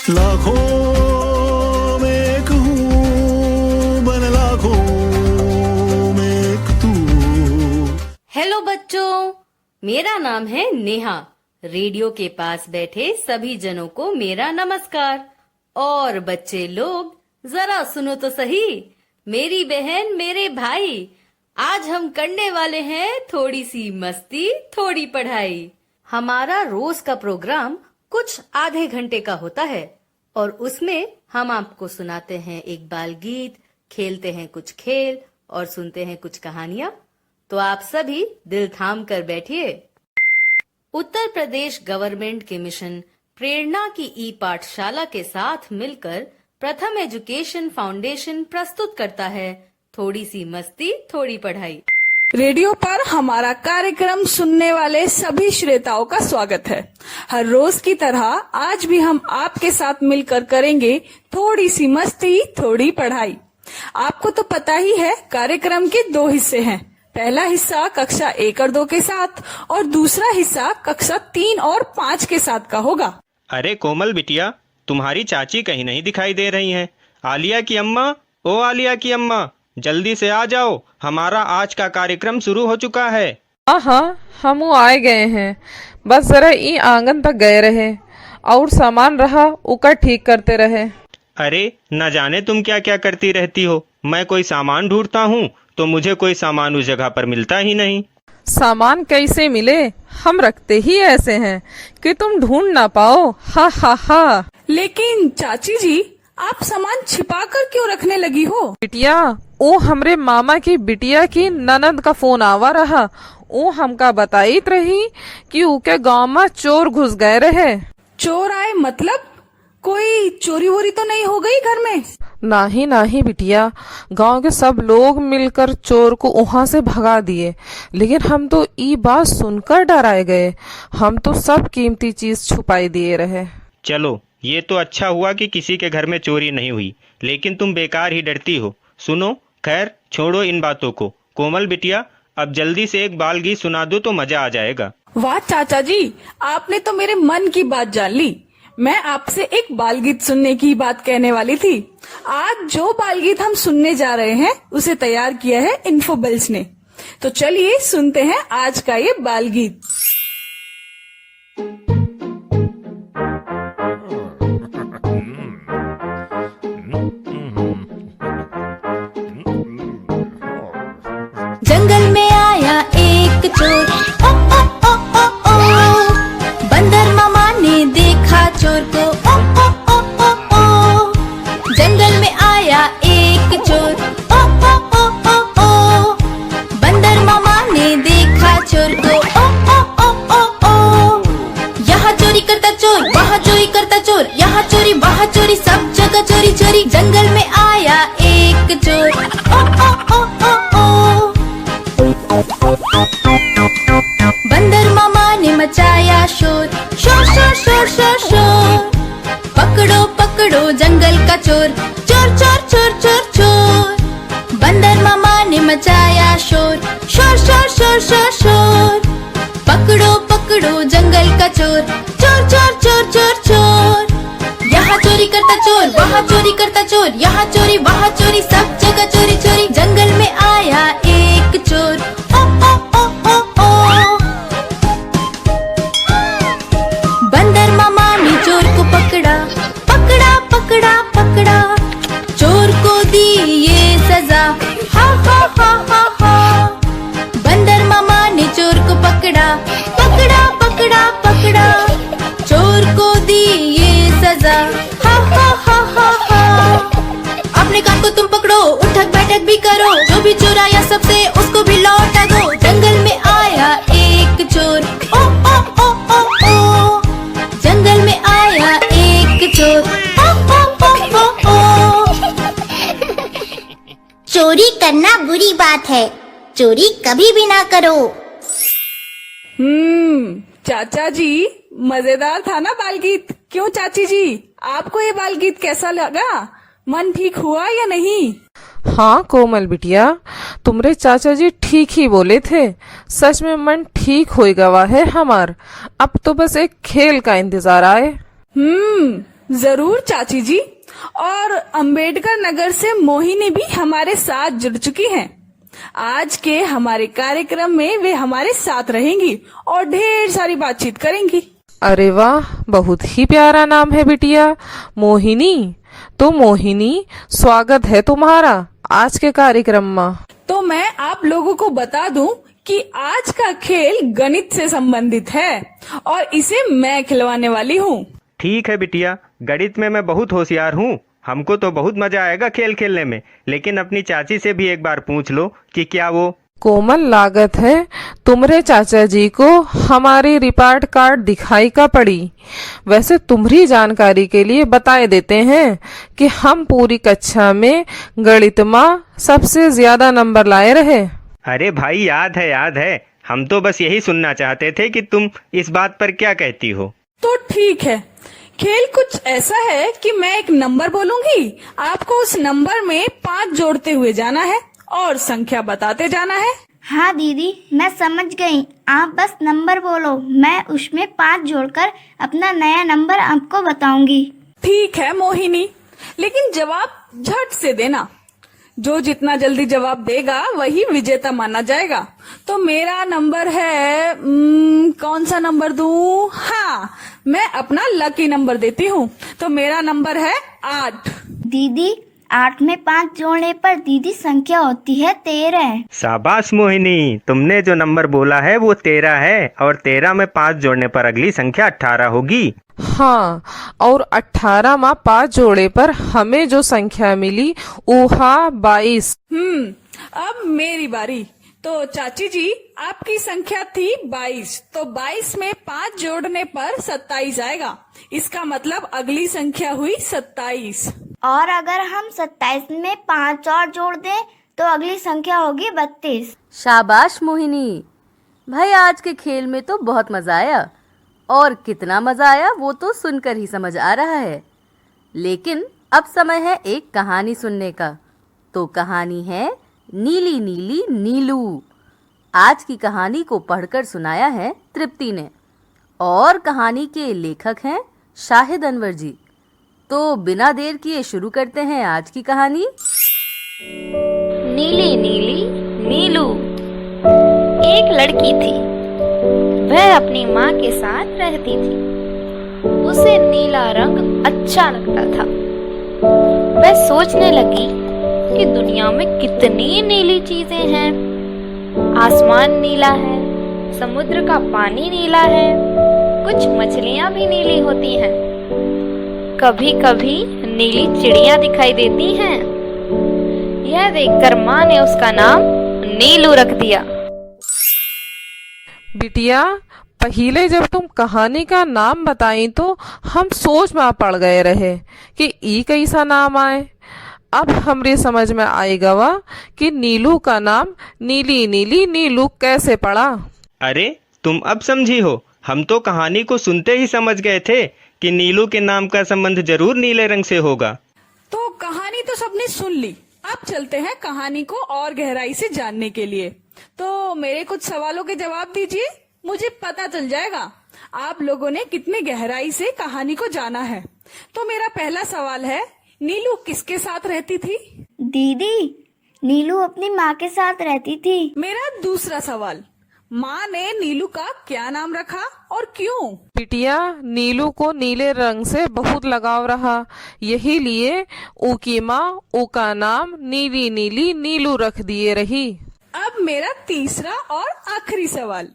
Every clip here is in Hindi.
लाखों में एक हूँ मन लाखों में एक तू। हेलो बच्चों, मेरा नाम है नेहा। रेडियो के पास बैठे सभी जनों को मेरा नमस्कार। और बच्चे लोग जरा सुनो तो सही, मेरी बहन मेरे भाई, आज हम करने वाले हैं थोड़ी सी मस्ती थोड़ी पढ़ाई। हमारा रोज का प्रोग्राम कुछ आधे घंटे का होता है और उसमें हम आपको सुनाते हैं एक बाल गीत, खेलते हैं कुछ खेल और सुनते हैं कुछ कहानियाँ। तो आप सभी दिल थाम कर बैठिए। उत्तर प्रदेश गवर्नमेंट के मिशन प्रेरणा की ई पाठशाला के साथ मिलकर प्रथम एजुकेशन फाउंडेशन प्रस्तुत करता है थोड़ी सी मस्ती थोड़ी पढ़ाई। रेडियो पर हमारा कार्यक्रम सुनने वाले सभी श्रोताओं का स्वागत है। हर रोज की तरह आज भी हम आपके साथ मिलकर करेंगे थोड़ी सी मस्ती थोड़ी पढ़ाई। आपको तो पता ही है, कार्यक्रम के 2 हिस्से हैं। पहला हिस्सा कक्षा 1 और 2 के साथ और दूसरा हिस्सा कक्षा 3 और 5 के साथ का होगा। अरे कोमल बिटिया, तुम्हारी चाची कहीं नहीं दिखाई दे रही हैं। आलिया की अम्मा, ओ आलिया की अम्मा, जल्दी से आ जाओ, हमारा आज का कार्यक्रम शुरू हो चुका है। हाँ, हम आए गए हैं। बस जरा ई आंगन तक गए रहे और सामान रहा उका ठीक करते रहे। अरे न जाने तुम क्या क्या करती रहती हो। मैं कोई सामान ढूंढता हूँ तो मुझे कोई सामान उस जगह पर मिलता ही नहीं। सामान कैसे मिले, हम रखते ही ऐसे हैं कि तुम ढूंढ ना पाओ। हा हा हा। लेकिन चाची जी, आप सामान छिपा कर क्यों रखने लगी हो? बिटिया, ओ हमरे मामा की बिटिया की ननद का फोन आवा रहा। ओ हमका बताइत रही कि उके गांव में चोर घुस गए रहे। चोर आए मतलब? कोई चोरी वोरी तो नहीं हो गई घर में? नहीं नहीं बिटिया, गांव के सब लोग मिलकर चोर को वहां से भगा दिए। लेकिन हम तो ई बात सुनकर डराए गए। हम तो सब कीमती चीज छुपाई दिए रहे। चलो, ये तो अच्छा हुआ कि किसी के घर में चोरी नहीं हुई, लेकिन तुम बेकार ही डरती हो। सुनो, खैर छोड़ो इन बातों को। कोमल बिटिया, अब जल्दी से एक बाल गीत सुना दो तो मजा आ जाएगा। वाह चाचा जी, आपने तो मेरे मन की बात जान ली। मैं आपसे एक बाल गीत सुनने की बात कहने वाली थी। आज जो बाल गीत हम सुनने जा रहे हैं उसे तैयार किया है इन्फोबल्स ने। तो चलिए सुनते हैं आज का ये बाल गीत। जंगल में आया एक चोर, ओ ओ ओ ओ ओ। बंदर मामा ने देखा चोर को, ओ ओ ओ ओ ओ। जंगल में आया एक चोर, ओ ओ ओ ओ ओ। बंदर मामा ने देखा चोर को, ओ ओ ओ ओ ओ। यहाँ चोरी करता चोर, वहाँ चोरी करता चोर, यहाँ चोरी वहाँ चोरी, सब जगह चोरी चोरी। जंगल में आया एक चोर, ओ ओ ओ ओ ओ। बंदर मामा ने मचाया शोर, शोर शोर शोर शोर शोर। पकड़ो पकड़ो जंगल का चोर, चोर चोर चोर चोर चोर। बंदर मामा ने मचाया शोर, शोर शोर शोर शोर शोर। पकड़ो पकड़ो जंगल का चोर, चोर चोर चोर चोर चोर। यहाँ चोरी करता चोर, वहाँ चोरी करता चोर, यहाँ चोरी वहाँ चोरी, सब जगह चोरी चोरी। जंगल में आया एक चोर, ओ ओ ओ ओ ओ। बंदर मामा ने चोर को पकड़ा, पकड़ा पकड़ा पकड़ा। चोर को दी ये सजा, हा हा हा हा हा। बंदर मामा ने चोर को पकड़ा, पकड़ा पकड़ा पकड़ा। चोर को दी ये सजा, हा हा हा हा हा। अपने काम को तुम पकड़ो, उठक बैठक भी करो, जो भी चुराया सबसे उसको भी लौटा दो। जंगल में आया एक चोर, ओ ओ ओ ओ ओ। जंगल में आया एक चोर, ओ ओ ओ ओ ओ। चोरी करना बुरी बात है, चोरी कभी भी ना करो। चाचा जी, मजेदार था ना बाल गीत? क्यों चाची जी, आपको ये बाल गीत कैसा लगा? मन ठीक हुआ या नहीं? हाँ कोमल बिटिया, तुमरे चाचा जी ठीक ही बोले थे। सच में मन ठीक हो गवा है हमार। अब तो बस एक खेल का इंतजार आए। जरूर चाची जी। और अंबेडकर नगर से मोहिनी भी हमारे साथ जुड़ चुकी हैं। आज के हमारे कार्यक्रम में वे हमारे साथ रहेंगी और ढेर सारी बातचीत करेंगी। अरे वाह, बहुत ही प्यारा नाम है बिटिया, मोहिनी। तो मोहिनी, स्वागत है तुम्हारा आज के कार्यक्रम में। तो मैं आप लोगों को बता दूं कि आज का खेल गणित से संबंधित है और इसे मैं खिलवाने वाली हूँ। ठीक है बिटिया, गणित में मैं बहुत होशियार हूँ। हमको तो बहुत मजा आएगा खेल खेलने में, लेकिन अपनी चाची से भी एक बार पूछ लो कि क्या वो। कोमल, लागत है तुम्हारे चाचा जी को हमारी रिपोर्ट कार्ड दिखाई का पड़ी। वैसे तुम्हारी जानकारी के लिए बताए देते हैं कि हम पूरी कक्षा में गणित में सबसे ज्यादा नंबर लाए रहे। अरे भाई, याद है। हम तो बस यही सुनना चाहते थे कि तुम इस बात पर क्या कहती हो। तो ठीक है, खेल कुछ ऐसा है कि मैं एक नंबर बोलूंगी, आपको उस नंबर में 5 जोड़ते हुए जाना है और संख्या बताते जाना है। हाँ दीदी, मैं समझ गई। आप बस नंबर बोलो, मैं उसमें 5 जोड़कर अपना नया नंबर आपको बताऊंगी। ठीक है मोहिनी, लेकिन जवाब झट से देना। जो जितना जल्दी जवाब देगा वही विजेता माना जाएगा। तो मेरा नंबर है, कौन सा नंबर दूं? हाँ, मैं अपना लकी नंबर देती हूँ। तो मेरा नंबर है 8। दीदी, 8 में 5 जोड़ने पर दीदी संख्या होती है 13। शाबाश मोहिनी, तुमने जो नंबर बोला है वो 13 है और 13 में 5 जोड़ने पर अगली संख्या 18 होगी। हाँ, और 18 में 5 जोड़े पर हमें जो संख्या मिली वह 22। अब मेरी बारी। तो चाची जी, आपकी संख्या थी 22, तो 22 में 5 जोड़ने पर 27 आएगा। इसका मतलब अगली संख्या हुई 27। और अगर हम 27 में 5 और जोड़ दें तो अगली संख्या होगी 32। शाबाश मोहिनी। भाई, आज के खेल में तो बहुत मजा आया, और कितना मजा आया वो तो सुनकर ही समझ आ रहा है। लेकिन अब समय है एक कहानी सुनने का। तो कहानी है नीली नीली नीलू। आज की कहानी को पढ़कर सुनाया है तृप्ति ने, और कहानी के लेखक हैं शाहिद अनवर जी। तो बिना देर किए शुरू करते हैं आज की कहानी। नीली नीली नीलू। एक लड़की थी, वह अपनी माँ के साथ रहती थी। उसे नीला रंग अच्छा लगता था। वह सोचने लगी कि दुनिया में कितनी नीली चीजें हैं। आसमान नीला है, समुद्र का पानी नीला है, कुछ मछलियाँ भी नीली होती हैं। कभी कभी नीली चिड़िया दिखाई देती हैं। यह देखकर माँ ने उसका नाम नीलू रख दिया। बिटिया, पहले जब तुम कहानी का नाम बताई तो हम सोच में पड़ गए रहे कि ई कैसा नाम आए। अब हमरे समझ में आएगा वा कि नीलू का नाम नीली नीली नीलू कैसे पड़ा। अरे, तुम अब समझी हो? हम तो कहानी को सुनते ही समझ गए थे कि नीलू के नाम का संबंध जरूर नीले रंग से होगा। तो कहानी तो सबने सुन ली, अब चलते हैं कहानी को और गहराई से जानने के लिए। तो मेरे कुछ सवालों के जवाब दीजिए, मुझे पता चल जाएगा आप लोगों ने कितनी गहराई से कहानी को जाना है। तो मेरा पहला सवाल है, नीलू किसके साथ रहती थी? दीदी, नीलू अपनी माँ के साथ रहती थी। मेरा दूसरा सवाल, माँ ने नीलू का क्या नाम रखा और क्यों? बिटिया, नीलू को नीले रंग से बहुत लगाव रहा, यही लिए ऊकी माँ ऊका नाम नीली नीली नीलू रख दिए रही। अब मेरा तीसरा और आखिरी सवाल,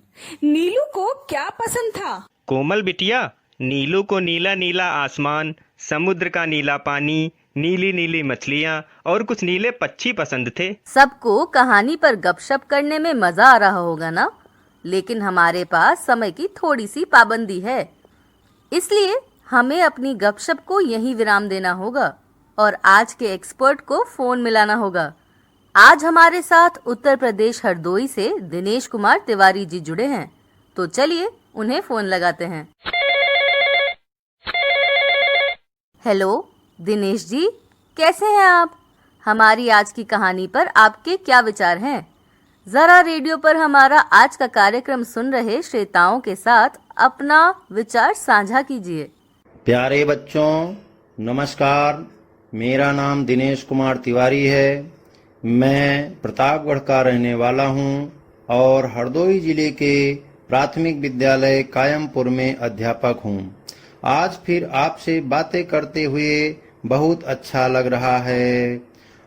नीलू को क्या पसंद था? कोमल बिटिया, नीलू को नीला नीला आसमान, समुद्र का नीला पानी, नीली नीली मछलियाँ और कुछ नीले पक्षी पसंद थे। सबको कहानी पर गपशप करने में मजा आ रहा होगा ना, लेकिन हमारे पास समय की थोड़ी सी पाबंदी है, इसलिए हमें अपनी गपशप को यहीं विराम देना होगा और आज के एक्सपर्ट को फोन मिलाना होगा। आज हमारे साथ उत्तर प्रदेश हरदोई से दिनेश कुमार तिवारी जी जुड़े हैं, तो चलिए उन्हें फोन लगाते हैं। हेलो दिनेश जी, कैसे हैं आप? हमारी आज की कहानी पर आपके क्या विचार हैं? जरा रेडियो पर हमारा आज का कार्यक्रम सुन रहे श्रोताओं के साथ अपना विचार साझा कीजिए। प्यारे बच्चों नमस्कार। मेरा नाम दिनेश कुमार तिवारी है। मैं प्रतापगढ़ का रहने वाला हूं और हरदोई जिले के प्राथमिक विद्यालय कायमपुर में अध्यापक हूं। आज फिर आपसे बातें करते हुए बहुत अच्छा लग रहा है।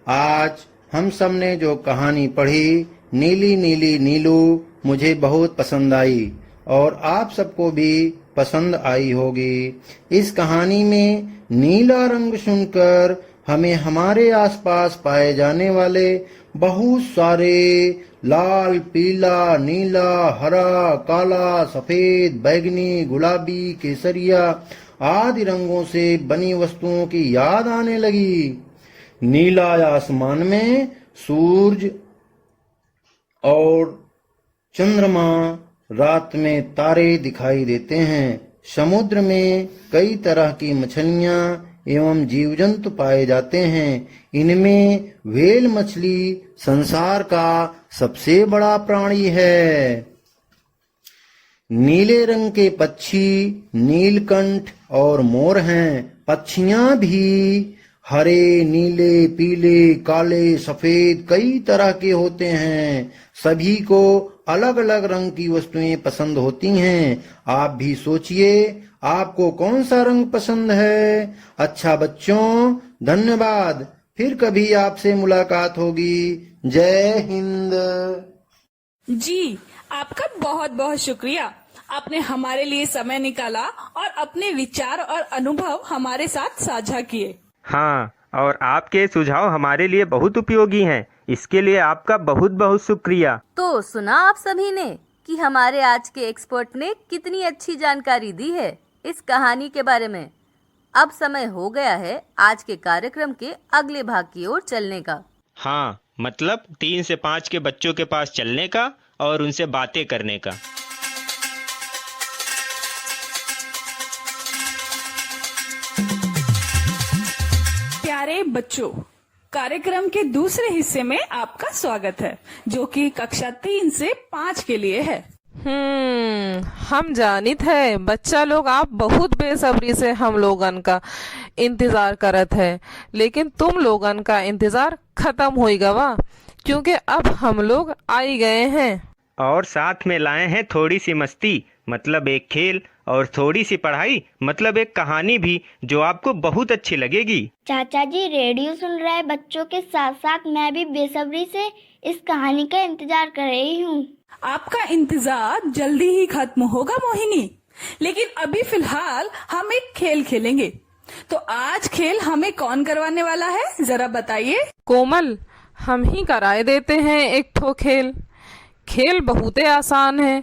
आज हम सब ने जो कहानी पढ़ी नीली नीली नीलू मुझे बहुत पसंद आई और आप सबको भी पसंद आई होगी। इस कहानी में नीला रंग सुनकर हमें हमारे आसपास पाए जाने वाले बहुत सारे लाल, पीला, नीला, हरा, काला, सफेद, बैगनी, गुलाबी, केसरिया आदि रंगों से बनी वस्तुओं की याद आने लगी। नीला आसमान में सूरज और चंद्रमा, रात में तारे दिखाई देते हैं। समुद्र में कई तरह की मछलियां एवं जीव जंतु पाए जाते हैं। इनमें व्हेल मछली संसार का सबसे बड़ा प्राणी है। नीले रंग के पक्षी नीलकंठ और मोर हैं। पक्षियां भी हरे, नीले, पीले, काले, सफेद कई तरह के होते हैं। सभी को अलग अलग रंग की वस्तुएं पसंद होती हैं। आप भी सोचिए आपको कौन सा रंग पसंद है। अच्छा बच्चों धन्यवाद। फिर कभी आपसे मुलाकात होगी। जय हिंद। जी आपका बहुत बहुत शुक्रिया। आपने हमारे लिए समय निकाला और अपने विचार और अनुभव हमारे साथ साझा किए। हाँ, और आपके सुझाव हमारे लिए बहुत उपयोगी हैं। इसके लिए आपका बहुत बहुत शुक्रिया। तो सुना आप सभी ने कि हमारे आज के एक्सपर्ट ने कितनी अच्छी जानकारी दी है इस कहानी के बारे में। अब समय हो गया है आज के कार्यक्रम के अगले भाग की ओर चलने का। हाँ, मतलब 3 से 5 के बच्चों के पास चलने का और उनसे बातें करने का। प्यारे बच्चों, कार्यक्रम के दूसरे हिस्से में आपका स्वागत है, जो कि कक्षा 3 से 5 के लिए है। हम जानित है बच्चा लोग आप बहुत बेसब्री से हम लोगन का इंतजार करत है, लेकिन तुम लोगन का इंतजार खत्म होइगा वा, क्योंकि अब हम लोग आई गए हैं और साथ में लाए हैं थोड़ी सी मस्ती, मतलब एक खेल, और थोड़ी सी पढ़ाई, मतलब एक कहानी भी जो आपको बहुत अच्छी लगेगी। चाचा जी रेडियो सुन रहे बच्चों के साथ साथ मैं भी बेसब्री से इस कहानी का इंतजार कर रही हूँ। आपका इंतजार जल्दी ही खत्म होगा मोहिनी, लेकिन अभी फिलहाल हम एक खेल खेलेंगे। तो आज खेल हमें कौन करवाने वाला है, जरा बताइए। कोमल, हम ही कराए देते हैं एक ठो खेल। खेल बहुत ही आसान है।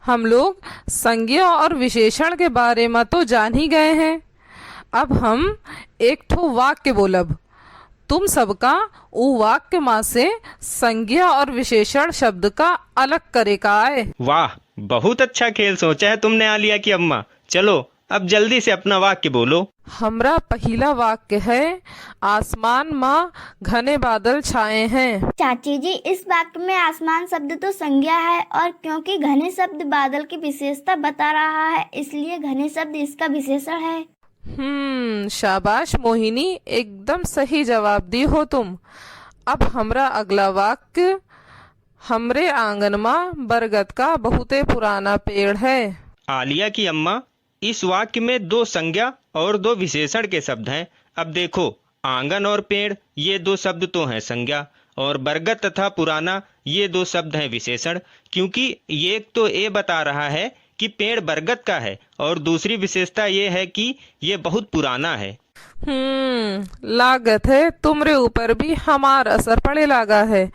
हम लोग संज्ञा और विशेषण के बारे में तो जान ही गए हैं। अब हम एक ठो वाक्य बोलब। तुम सबका वो वाक्य में से संज्ञा और विशेषण शब्द का अलग करे का है। वाह, बहुत अच्छा खेल सोचा है तुमने आलिया की अम्मा। चलो अब जल्दी से अपना वाक्य बोलो। हमरा पहला वाक्य है, आसमान में घने बादल छाए हैं। चाची जी इस वाक्य में आसमान शब्द तो संज्ञा है, और क्योंकि घने शब्द बादल की विशेषता बता रहा है, इसलिए घने शब्द इसका विशेषण है। शाबाश मोहिनी, एकदम सही जवाब दी हो तुम। अब हमरा अगला वाक्य, हमरे आंगन में बरगद का बहुते पुराना पेड़ है। आलिया की अम्मा, इस वाक्य में 2 संज्ञा और 2 विशेषण के शब्द हैं। अब देखो, आंगन और पेड़ ये 2 शब्द तो हैं संज्ञा, और बरगद तथा पुराना ये 2 शब्द हैं विशेषण, क्योंकि ये तो ये बता रहा है कि पेड़ बरगद का है, और दूसरी विशेषता ये है कि ये बहुत पुराना है। लागत है तुमरे ऊपर भी हमार असर पड़े लगा है,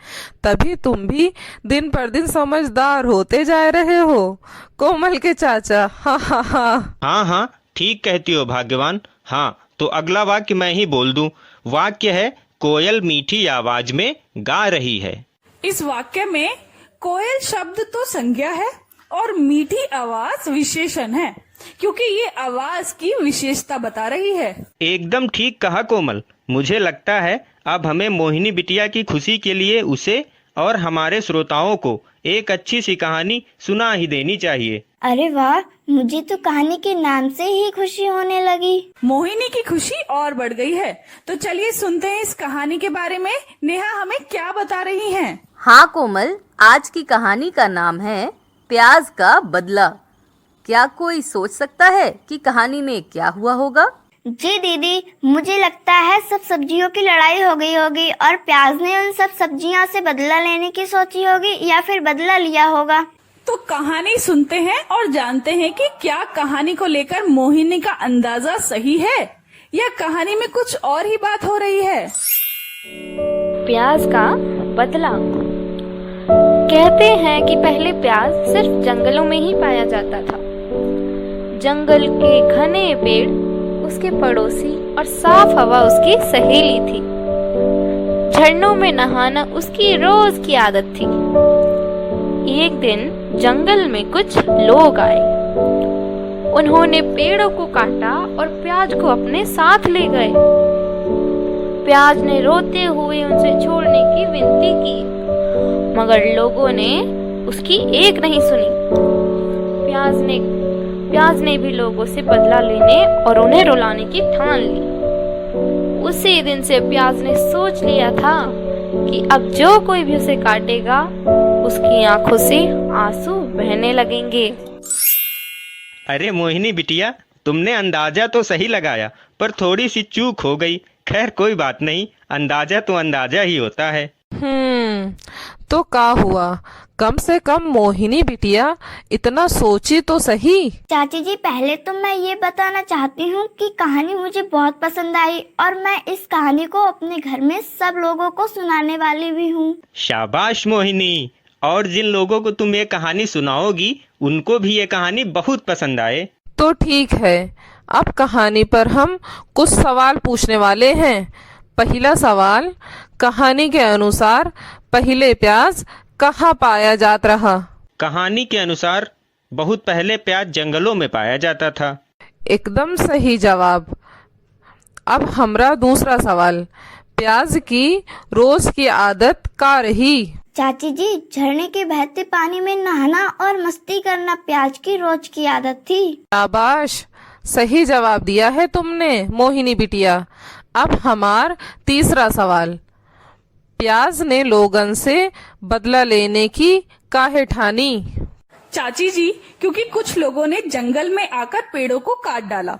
तभी तुम भी दिन पर दिन समझदार होते जा रहे हो कोमल के चाचा। हाँ, ठीक कहती हो भाग्यवान। हाँ, तो अगला वाक्य मैं ही बोल दूं। वाक्य है, कोयल मीठी आवाज में गा रही है। इस वाक्य में कोयल शब्द तो संज्ञा है और मीठी आवाज विशेषण है, क्योंकि ये आवाज की विशेषता बता रही है। एकदम ठीक कहा कोमल। मुझे लगता है अब हमें मोहिनी बिटिया की खुशी के लिए उसे और हमारे श्रोताओं को एक अच्छी सी कहानी सुना ही देनी चाहिए। अरे वाह, मुझे तो कहानी के नाम से ही खुशी होने लगी। मोहिनी की खुशी और बढ़ गई है। तो चलिए सुनते हैं इस कहानी के बारे में नेहा हमें क्या बता रही हैं। हाँ कोमल, आज की कहानी का नाम है प्याज का बदला। क्या कोई सोच सकता है कि कहानी में क्या हुआ होगा? जी दीदी, मुझे लगता है सब सब्जियों की लड़ाई हो गई होगी और प्याज ने उन सब सब्जियों से बदला लेने की सोची होगी या फिर बदला लिया होगा। तो कहानी सुनते हैं और जानते हैं कि क्या कहानी को लेकर मोहिनी का अंदाजा सही है या कहानी में कुछ और ही बात हो रही है। प्याज का बदला। कहते हैं कि पहले प्याज सिर्फ जंगलों में ही पाया जाता था। जंगल के घने पेड़ उसके पड़ोसी और साफ हवा उसकी सहेली थी। झरनों में नहाना उसकी रोज की आदत थी। एक दिन जंगल में कुछ लोग आए। उन्होंने पेड़ों को काटा और प्याज को अपने साथ ले गए। प्याज ने रोते हुए उनसे छोड़ने की विनती की, मगर लोगों ने उसकी एक नहीं सुनी। प्याज ने भी लोगों से बदला लेने और उन्हें रुलाने की ठान ली। उसी दिन से प्याज ने सोच लिया था कि अब जो कोई भी उसे काटेगा उसकी आंखों से आंसू बहने लगेंगे। अरे मोहिनी बिटिया, तुमने अंदाजा तो सही लगाया, पर थोड़ी सी चूक हो गई। खैर कोई बात नहीं, अंदाजा तो अंदाजा ही होता है। तो क्या हुआ? कम से कम मोहिनी बिटिया इतना सोची तो सही। चाची जी, पहले तो मैं ये बताना चाहती हूँ कि कहानी मुझे बहुत पसंद आई और मैं इस कहानी को अपने घर में सब लोगों को सुनाने वाली भी हूँ। शाबाश मोहिनी। और जिन लोगों को तुम ये कहानी सुनाओगी उनको भी ये कहानी बहुत पसंद आए। तो ठीक है, अब कहानी पर हम कुछ सवाल पूछने वाले हैं। पहला सवाल, कहानी के अनुसार पहले प्याज कहाँ पाया जाता रहा? कहानी के अनुसार बहुत पहले प्याज जंगलों में पाया जाता था। एकदम सही जवाब। अब हमरा दूसरा सवाल, प्याज की रोज की आदत क्या रही? चाची जी, झरने के बहते पानी में नहाना और मस्ती करना प्याज की रोज की आदत थी। शाबाश, सही जवाब दिया है तुमने मोहिनी बिटिया। अब हमार तीसरा सवाल, प्याज ने लोगन से बदला लेने की काहे ठानी? चाची जी, क्योंकि कुछ लोगों ने जंगल में आकर पेड़ों को काट डाला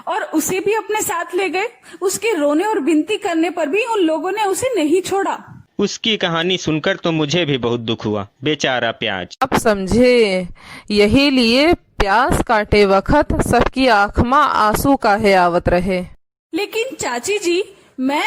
और उसे भी अपने साथ ले गए। उसके रोने और विनती करने पर भी उन लोगों ने उसे नहीं छोड़ा। उसकी कहानी सुनकर तो मुझे भी बहुत दुख हुआ, बेचारा प्याज। अब समझे, यही लिए प्याज काटे वक्त सबकी आँख में आंसू काहे आवत रहे। लेकिन चाची जी, मैं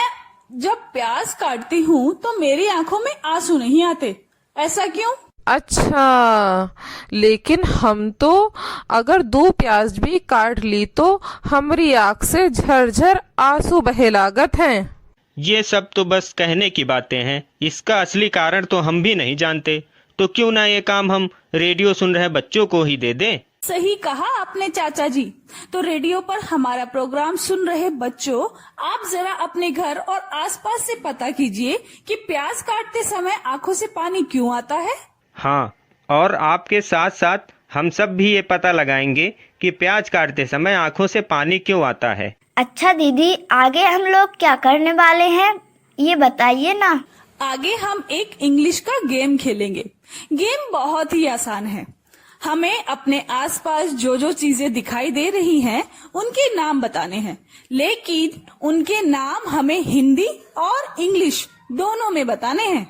जब प्याज काटती हूँ तो मेरी आंखों में आंसू नहीं आते, ऐसा क्यों? अच्छा, लेकिन हम तो अगर 2 प्याज भी काट ली तो हमारी आँख से झरझर आंसू बहे लागत हैं। ये सब तो बस कहने की बातें हैं, इसका असली कारण तो हम भी नहीं जानते। तो क्यों ना ये काम हम रेडियो सुन रहे बच्चों को ही दे दें। सही कहा आपने चाचा जी। तो रेडियो पर हमारा प्रोग्राम सुन रहे बच्चों, आप जरा अपने घर और आसपास से पता कीजिए कि प्याज काटते समय आंखों से पानी क्यों आता है। हाँ, और आपके साथ साथ हम सब भी ये पता लगाएंगे कि प्याज काटते समय आंखों से पानी क्यों आता है। अच्छा दीदी, आगे हम लोग क्या करने वाले हैं ये बताइए ना। आगे हम एक इंग्लिश का गेम खेलेंगे। गेम बहुत ही आसान है। हमें अपने आसपास जो जो चीजें दिखाई दे रही हैं उनके नाम बताने हैं, लेकिन उनके नाम हमें हिंदी और इंग्लिश दोनों में बताने हैं।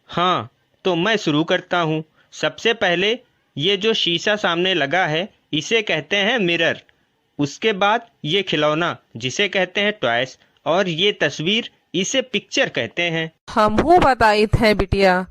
हाँ, तो मैं शुरू करता हूँ। सबसे पहले ये जो शीशा सामने लगा है इसे कहते हैं मिरर। उसके बाद ये खिलौना जिसे कहते हैं टॉयस, और ये तस्वीर इसे पिक्चर कहते हैं। हमहू बताई थे बिटिया।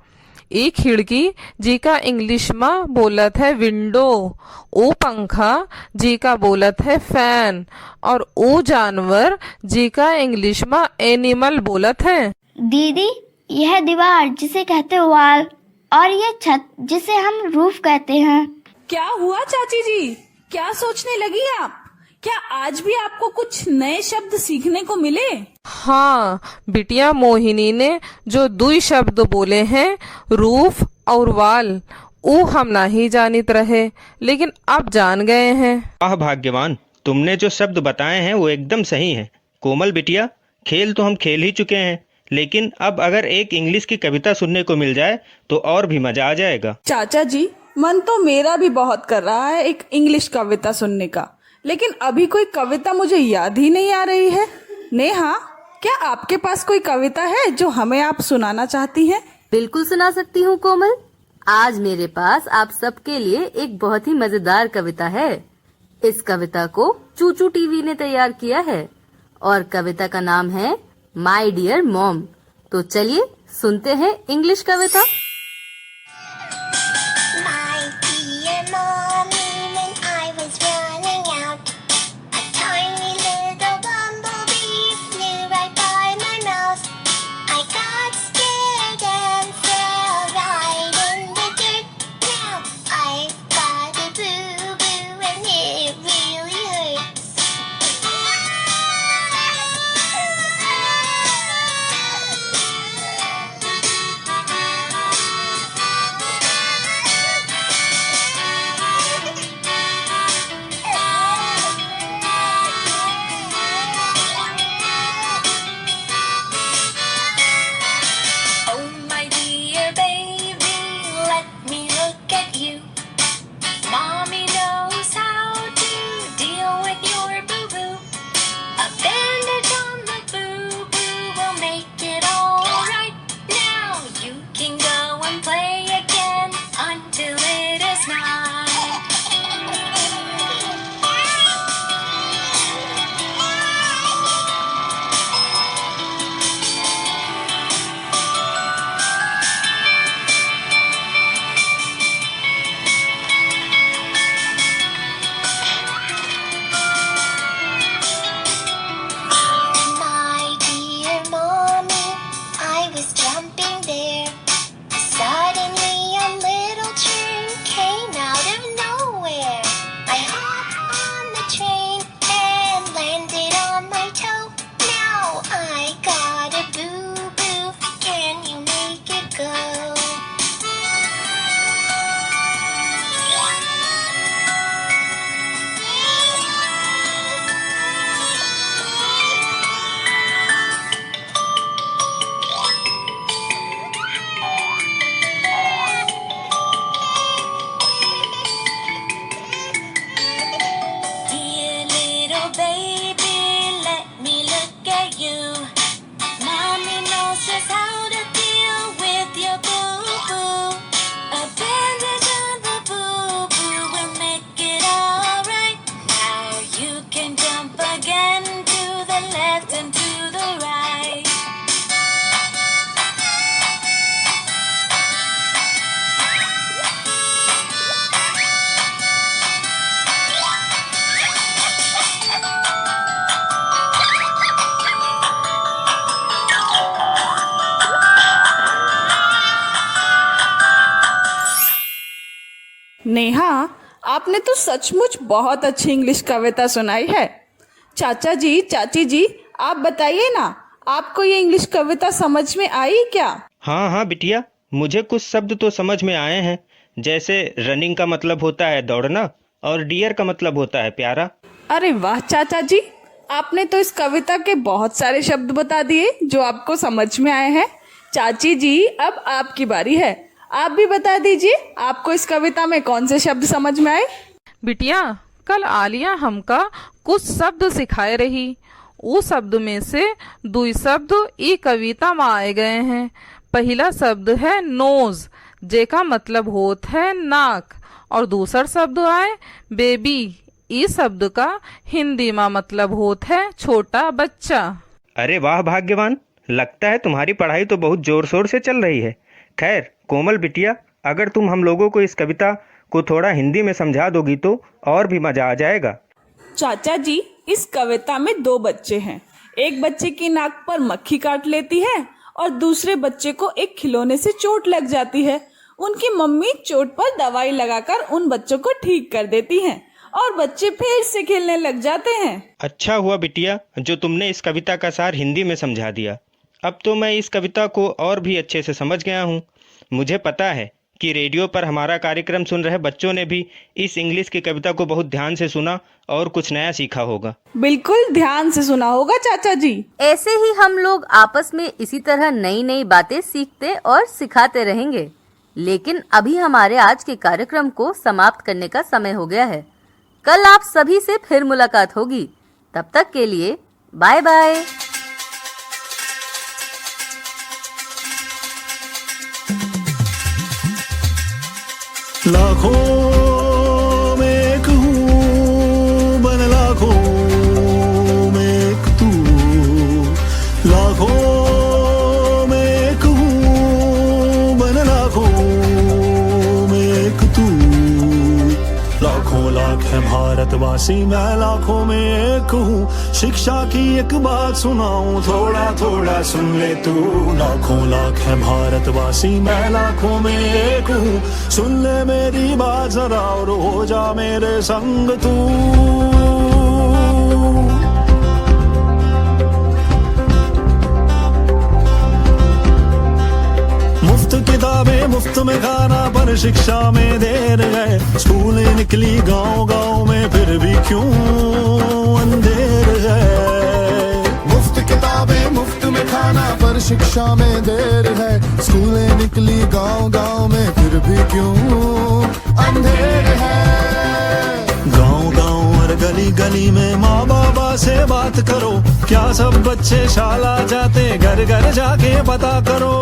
एक खिड़की जी का इंग्लिश में बोलत है विंडो, ओ पंखा जी का बोलत है फैन, और ओ जानवर जी का इंग्लिश में एनिमल बोलत है। दीदी, यह दीवार जिसे कहते हैं वॉल, और ये छत जिसे हम रूफ कहते हैं। क्या हुआ चाची जी, क्या सोचने लगी आप? क्या आज भी आपको कुछ नए शब्द सीखने को मिले? हाँ बिटिया, मोहिनी ने जो 2 शब्द बोले हैं रूफ और वाल, वो हम नहीं जानित रहे, लेकिन अब जान गए हैं। वाह भाग्यवान, तुमने जो शब्द बताए हैं वो एकदम सही हैं। कोमल बिटिया, खेल तो हम खेल ही चुके हैं, लेकिन अब अगर एक इंग्लिश की कविता सुनने को मिल जाए तो और भी मजा आ जाएगा। चाचा जी, मन तो मेरा भी बहुत कर रहा है एक इंग्लिश कविता सुनने का, लेकिन अभी कोई कविता मुझे याद ही नहीं आ रही है। नेहा, क्या आपके पास कोई कविता है जो हमें आप सुनाना चाहती हैं? बिल्कुल सुना सकती हूँ कोमल। आज मेरे पास आप सबके लिए एक बहुत ही मजेदार कविता है। इस कविता को चूचू टीवी ने तैयार किया है और कविता का नाम है माय डियर मॉम। तो चलिए सुनते हैं इंग्लिश कविता। नेहा, आपने तो सचमुच बहुत अच्छी इंग्लिश कविता सुनाई है। चाचा जी, चाची जी, आप बताइए ना, आपको ये इंग्लिश कविता समझ में आई क्या? हाँ हाँ बिटिया, मुझे कुछ शब्द तो समझ में आए हैं। जैसे रनिंग का मतलब होता है दौड़ना और डियर का मतलब होता है प्यारा। अरे वाह चाचा जी, आपने तो इस कविता के बहुत सारे शब्द बता दिए जो आपको समझ में आए हैं। चाची जी, अब आपकी बारी है, आप भी बता दीजिए आपको इस कविता में कौन से शब्द समझ में आए। बिटिया, कल आलिया हमका कुछ शब्द सिखाए रही। वो शब्द में से 2 शब्द ई कविता में आए गए हैं। पहला शब्द है नोज, जेका मतलब होत है नाक, और दूसरा शब्द आए बेबी। इस शब्द का हिंदी में मतलब होत है छोटा बच्चा। अरे वाह भाग्यवान, लगता है तुम्हारी पढ़ाई तो बहुत जोर शोर से चल रही है। खैर कोमल बिटिया, अगर तुम हम लोगों को इस कविता को थोड़ा हिंदी में समझा दोगी तो और भी मजा आ जाएगा। चाचा जी, इस कविता में 2 बच्चे हैं। एक बच्चे की नाक पर मक्खी काट लेती है और दूसरे बच्चे को एक खिलौने से चोट लग जाती है। उनकी मम्मी चोट पर दवाई लगाकर उन बच्चों को ठीक कर देती हैं और बच्चे फिर से खेलने लग जाते हैं। अच्छा हुआ बिटिया जो तुमने इस कविता का सार हिंदी में समझा दिया। अब तो मैं इस कविता को और भी अच्छे से समझ गया हूँ। मुझे पता है कि रेडियो पर हमारा कार्यक्रम सुन रहे बच्चों ने भी इस इंग्लिश की कविता को बहुत ध्यान से सुना और कुछ नया सीखा होगा। बिल्कुल ध्यान से सुना होगा चाचा जी। ऐसे ही हम लोग आपस में इसी तरह नई नई बातें सीखते और सिखाते रहेंगे। लेकिन अभी हमारे आज के कार्यक्रम को समाप्त करने का समय हो गया है। कल आप सभी से फिर मुलाकात होगी। तब तक के लिए बाय बाय। लाखों में एक हूँ बन लाखों में एक तू, लाखों में एक हूँ बन लाखों में एक तू। लाखों लाख है भारतवासी, मैं लाखों में एक हूँ। शिक्षा की एक बात सुनाऊं, थोड़ा थोड़ा सुन ले तू। लाखों लाख है भारतवासी, मैं लाखों में एक हूँ। सुन ले मेरी बात जरा और हो जा मेरे संग तू। मुफ्त किताबें मुफ्त में खाना पर शिक्षा में देर है। स्कूलें निकली गांव गांव में फिर भी क्यों अंधेर है। मुफ्त किताबें मुफ्त में खाना पर शिक्षा में देर है। स्कूलें निकली गांव गांव में फिर भी क्यों अंधेर है। गांव गांव और गली गली में माँ बाबा से बात करो। क्या सब बच्चे शाला जाते, घर घर जाके पता करो।